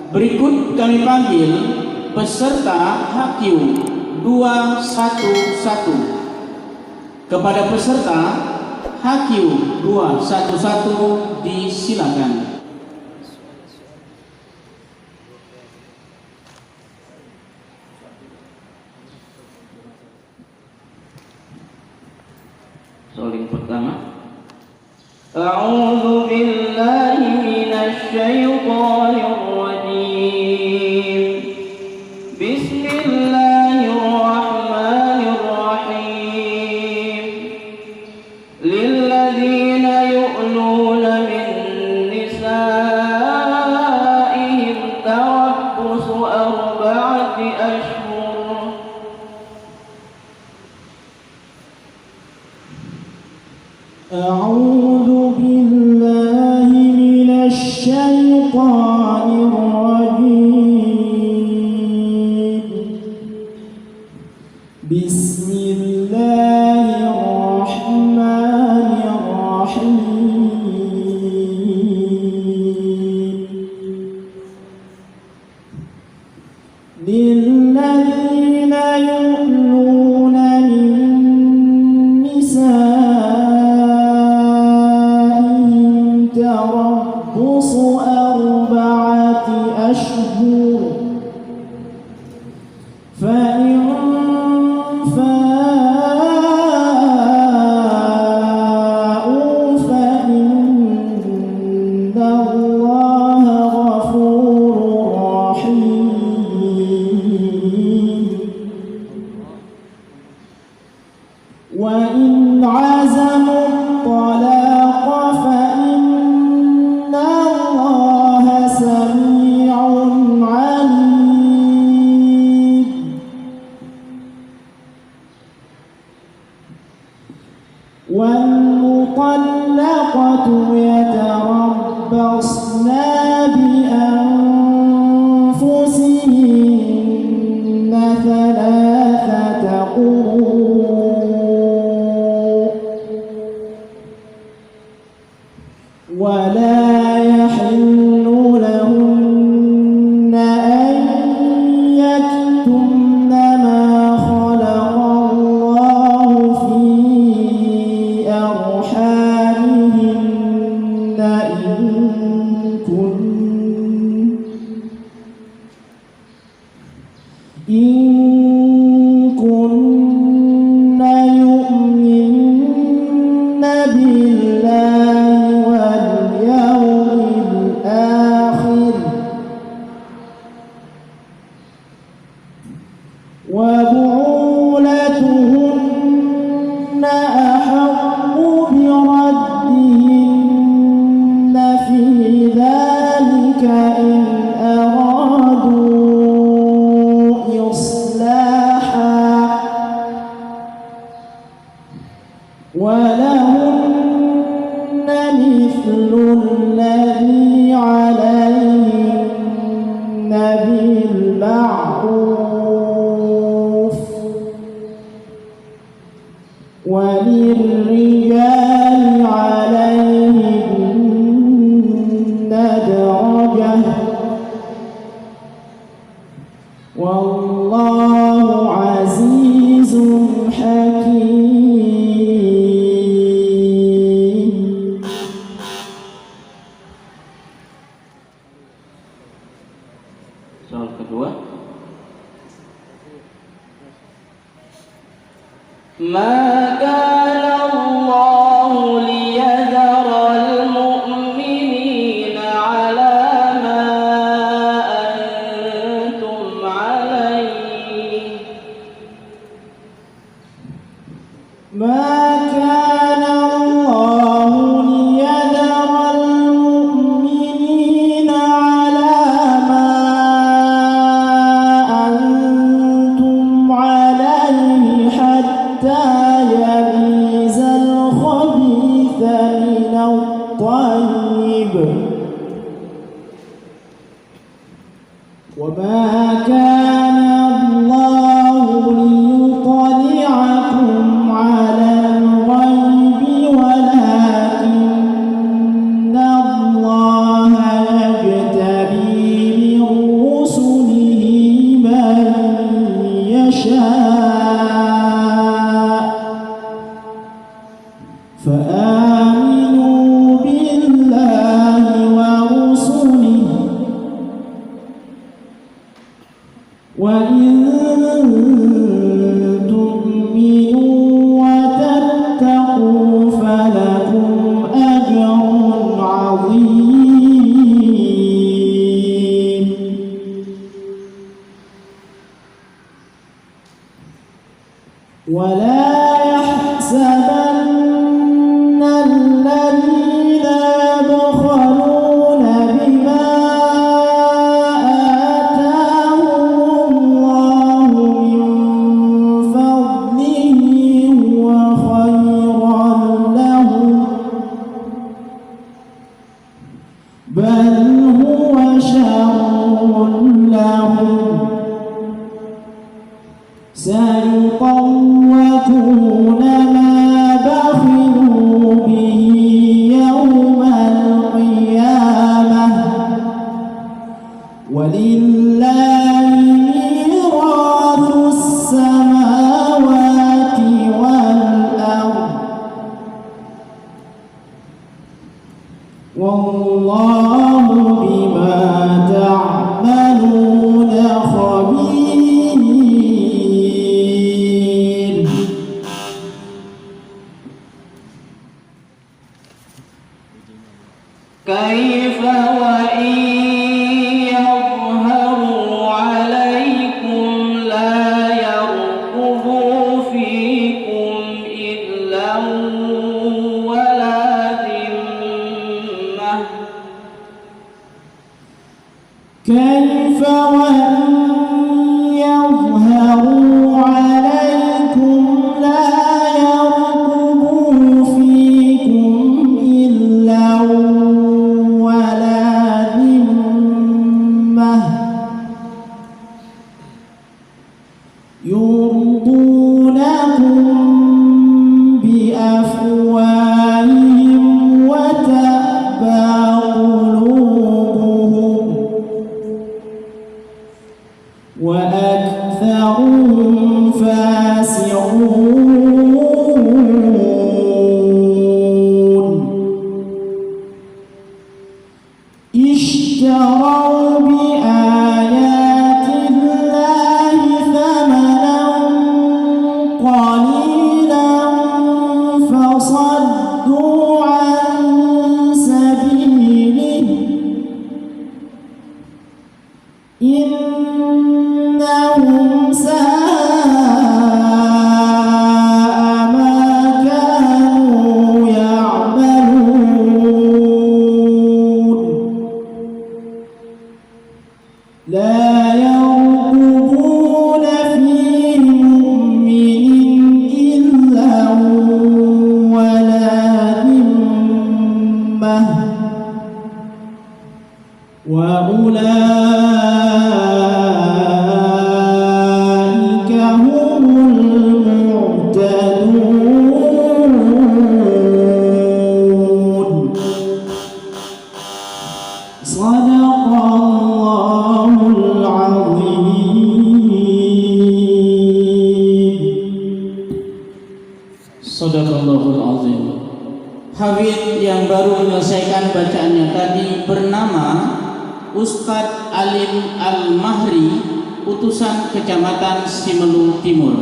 Berikut kami panggil peserta HQ 211. Kepada peserta HQ 211 disilakan. Soalan pertama. A'udzu billahi minasy syaithanir rajim. Bismillahirrahmanirrahim. Lilladzina yu'luna min nisa'ihim tarabbusu arba'ati ashhur. أعوذ بالله من الشيطان الرجيم. بسم الله الرحمن الرحيم. للذين يؤلون من نسائهم تربص أربعة أشهر فإن فاءوا فإن الله غفور رحيم. وإن عزموا الطلاق فإن الله سميع عليم. والمطلقة يتربصن بأنفسهن ثلاثة قروء ولا يحل لهن أن يكتمن ما خلق الله في أرحامهن إن كن يؤمن بالله واليوم الآخر وبعولتهن أحق بردهن في ذلك إن أرادوا إصلاحا ولهن مثل الذي عليهن بالمعروف وللرجال عليهن درجة والله عزيز حكيم. Soal kedua. ما كان الله ليذر المؤمنين على ما أنتم عليه. ما كان الله ليذر المؤمنين على ما أنتم عليه حتى يميز الخبيث من الطيب وما كان الله ليطلعكم على الغيب ولكن الله يجتبي من وإن تؤمنوا وتتقوا فلكم أجر عظيم. ولا يحسبن الذين يبخلون بما آتاهم الله من فضله هو خيرا لهم، بل هو شر لهم، سيطوقون ما بخلوا به يوم القيامة، ولله ميراث السماوات والأرض، والله بما تعملون خبير. كيف وإن يظهروا عليكم لا يرقبوا فيكم إلا ولا ذمة. كيف وإن يظهروا عليكم لا يرقبوا فيكم إلا ولا ذمة، يرضونكم بأفواههم وتأبى قلوبهم وأكثرهم فاسقون. اشتروا بآيات الله ثمنا قليلا فصدوا عن سبيله، إنهم ساء ما كانوا يعملون. لا يرقبون في مؤمن إلا ولا ذمة، وأولئك هم المعتدون. صدق الله العظيم. Sadaqallahul azim. Hafidz yang baru menyelesaikan bacaannya tadi bernama Ustadz Alim Al-Mahri, utusan Kecamatan Simelu Timur.